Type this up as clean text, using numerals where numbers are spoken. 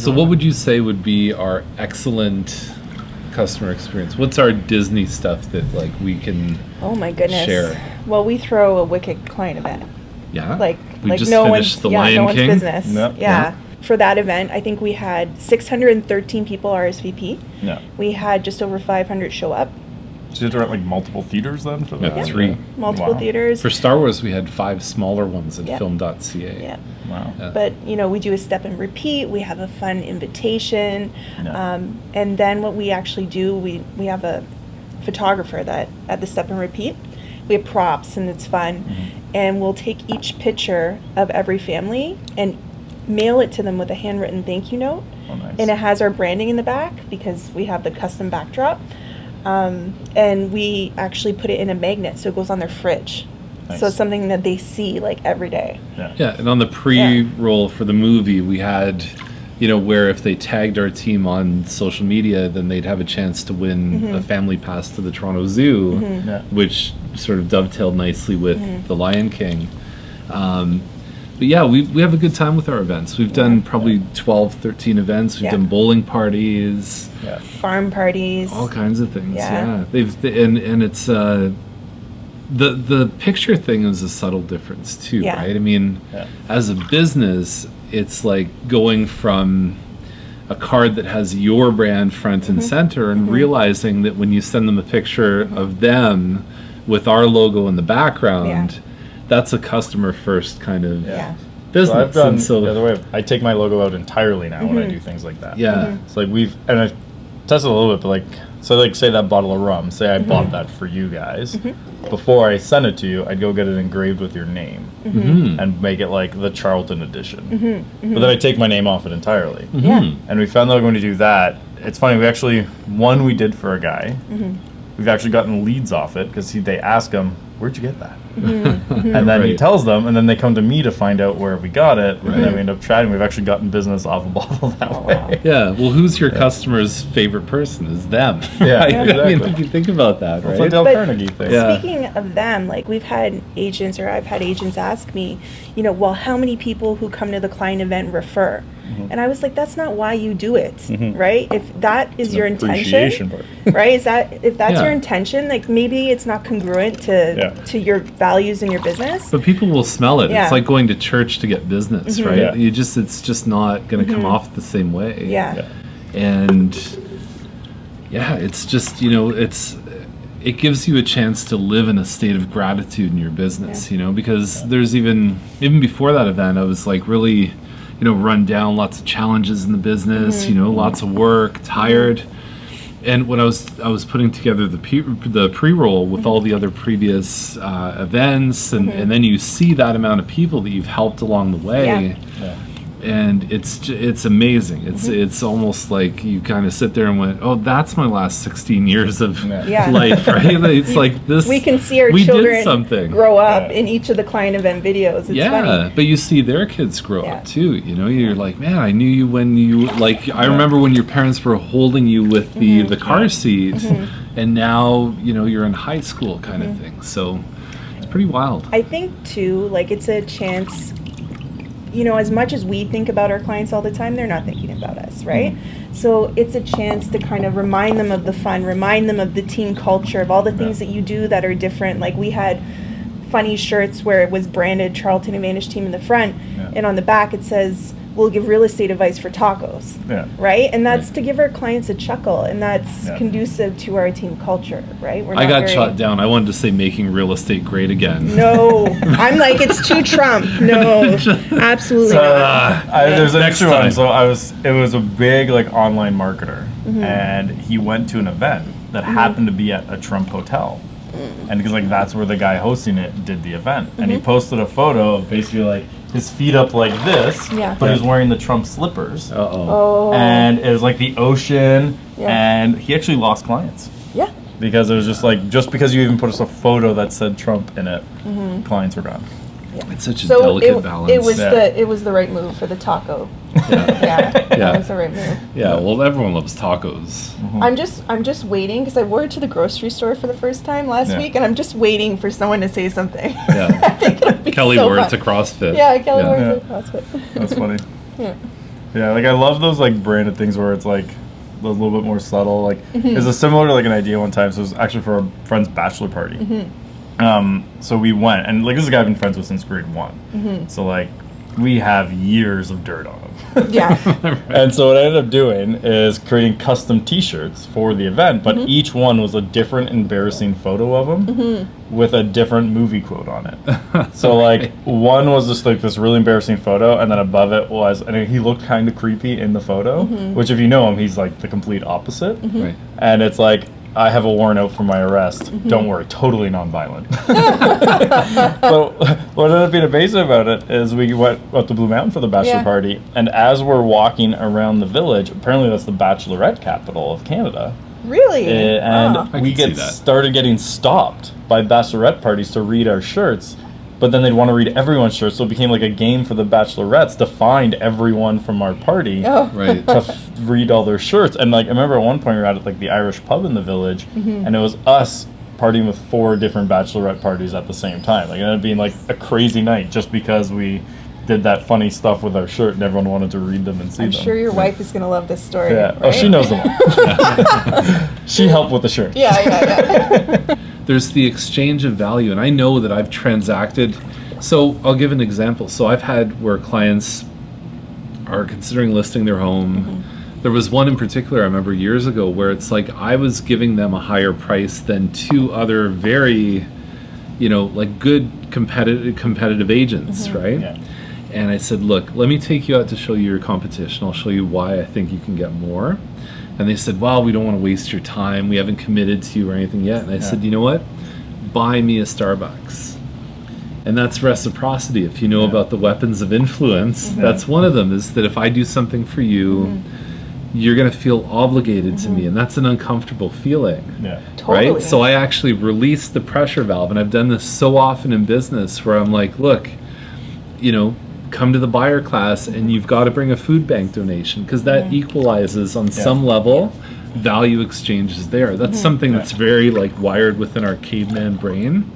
So what would you say would be our excellent customer experience? What's our Disney stuff that like we can Oh my goodness. share? Well, we throw a wicked client event. Yeah? Like we just no finished one's The Lion no one's King. business. Yep. Yeah. For that event, I think we had 613 people RSVP. Yeah. We had just over 500 show up. So you had to rent like multiple theaters then for that? Yeah, 3. Multiple Wow. theaters. For Star Wars, we had 5 smaller ones at Yeah. film.ca. Yeah. Wow. Yeah. But, you know, we do a step and repeat. We have a fun invitation. Yeah. And then what we actually do, we have a photographer that at the step and repeat. We have props and it's fun. And we'll take each picture of every family and mail it to them with a handwritten thank you note. Oh, nice. And it has our branding in the back because we have the custom backdrop. And we actually put it in a magnet so it goes on their fridge. Nice. So it's something that they see like every day. Yeah, and on the pre-roll for the movie, we had, you know, where if they tagged our team on social media, then they'd have a chance to win a family pass to the Toronto Zoo, Yeah. which sort of dovetailed nicely with The Lion King. But yeah, we have a good time with our events. We've done probably 12, 13 events. We've done bowling parties, Yeah. Farm parties. all kinds of things. Yeah. And it's the picture thing is a subtle difference too, Yeah. right? I mean, Yeah. as a business, it's like going from a card that has your brand front and center and realizing that when you send them a picture of them with our logo in the background, that's a customer first kind of Yeah. business. So I've done And so the other way. I take my logo out entirely now when I do things like that. yeah. It's like and I've tested a little bit, but like, so like say that bottle of rum, say I bought that for you guys. Before I send it to you, I'd go get it engraved with your name and make it like the Charlton edition. But then I take my name off it entirely. Yeah. And we found that when we do that, it's funny, we actually, one we did for a guy, we've actually gotten leads off it because they ask him, where'd you get that? And then he Right. tells them, and then they come to me to find out where we got it, and then we end up chatting. We've actually gotten business off a bottle that way. Yeah, well, who's your customer's favorite person? Is them. Yeah, right? I mean, exactly. if you think about that, It's a right? Dale But- Carnegie thing. Yeah. Speaking of them, like we've had agents or I've had agents ask me, you know, well, how many people who come to the client event refer? And I was like, that's not why you do it, right? If that is your Appreciation intention, part. right? If that's Yeah. your intention, like maybe it's not congruent to your values and your business. But people will smell it. Yeah. It's like going to church to get business, right? Yeah. It's just not going to come off the same way. Yeah. And yeah, it's just, you know, it gives you a chance to live in a state of gratitude in your business, you know, because there's even before that event, I was like really, you know, run down, lots of challenges in the business, you know, lots of work, tired. And when I was putting together the pre-roll with all the other previous events, and then you see that amount of people that you've helped along the way, and it's amazing. It's almost like you kind of sit there and went, oh, that's my last 16 years of Yeah. life, right? It's like this. We can see our we children did something. grow up in each of the client event videos. It's funny. But you see their kids grow Yeah. up too. You know, you're like, man, I knew you when you like. I remember when your parents were holding you with the car seat, and now you know you're in high school kind of thing. So it's pretty wild. I think too, like it's a chance, you know, as much as we think about our clients all the time, they're not thinking about us, right? So it's a chance to kind of remind them of the fun, remind them of the team culture, of all the things that you do that are different. Like we had funny shirts where it was branded Charlton Advantage Team in the front, and on the back it says, we'll give real estate advice for tacos, right? And that's to give our clients a chuckle, and that's conducive to our team culture, right? We're I not got very- shot down. I wanted to say making real estate great again. No, I'm like, it's too Trump. No, absolutely not. There's an Next extra one. time. So it was a big like online marketer, and he went to an event that happened to be at a Trump hotel, and because like that's where the guy hosting it did the event, and he posted a photo of basically like his feet up like this, but he was wearing the Trump slippers, and it was like the ocean, and he actually lost clients. Yeah. Because it was just because you even put a photo that said Trump in it, clients were gone. It's such a delicate balance. It was the right move for the taco. That was the right move. Yeah, well, everyone loves tacos. I'm just waiting because I wore it to the grocery store for the first time last week, and I'm just waiting for someone to say something. Yeah. I think it'll be Kelly so wore fun. it to CrossFit. Yeah, Kelly wore it to CrossFit. That's funny. Yeah, like I love those like branded things where it's like a little bit more subtle. Like it's a similar to like an idea one time. So it was actually for a friend's bachelor party. So we went, and like this is a guy I've been friends with since grade 1. So like we have years of dirt on him. Yeah. And so what I ended up doing is creating custom T-shirts for the event, but each one was a different embarrassing photo of him with a different movie quote on it. So like one was just like this really embarrassing photo, and then above it was, and he looked kind of creepy in the photo, which if you know him, he's like the complete opposite. Right. And it's like, I have a warrant out for my arrest. Don't worry, totally nonviolent. But what ended up being amazing about it is we went up to Blue Mountain for the bachelor party, and as we're walking around the village, apparently that's the bachelorette capital of Canada. Really? And Oh. we can see that. started getting stopped by bachelorette parties to read our shirts, but then they'd want to read everyone's shirts, so it became like a game for the bachelorettes to find everyone from our party. Oh. Right. To read all their shirts. And like I remember at one point we were at like the Irish pub in the village, and it was us partying with 4 different bachelorette parties at the same time. Like it ended up being like a crazy night just because we did that funny stuff with our shirt and everyone wanted to read them and see I'm them. sure your wife is going to love this story. Yeah. Right? Oh, she knows them all. She helped with the shirt. Yeah. There's the exchange of value, and I know that I've transacted. So I'll give an example. So I've had where clients are considering listing their home. There was one in particular I remember years ago where it's like I was giving them a higher price than 2 other very, like good competitive agents, right? Yeah. And I said, look, let me take you out to show you your competition. I'll show you why I think you can get more. And they said, well, we don't want to waste your time. We haven't committed to you or anything yet. And I said, you know what? Buy me a Starbucks. And that's reciprocity. If you know about the weapons of influence, that's one of them, is that if I do something for you, you're going to feel obligated to me. And that's an uncomfortable feeling. Yeah. Totally. Right? So I actually released the pressure valve. And I've done this so often in business where I'm like, look, come to the buyer class and you've got to bring a food bank donation, because that equalizes on some level. Value exchange is there. That's something that's very like wired within our caveman brain.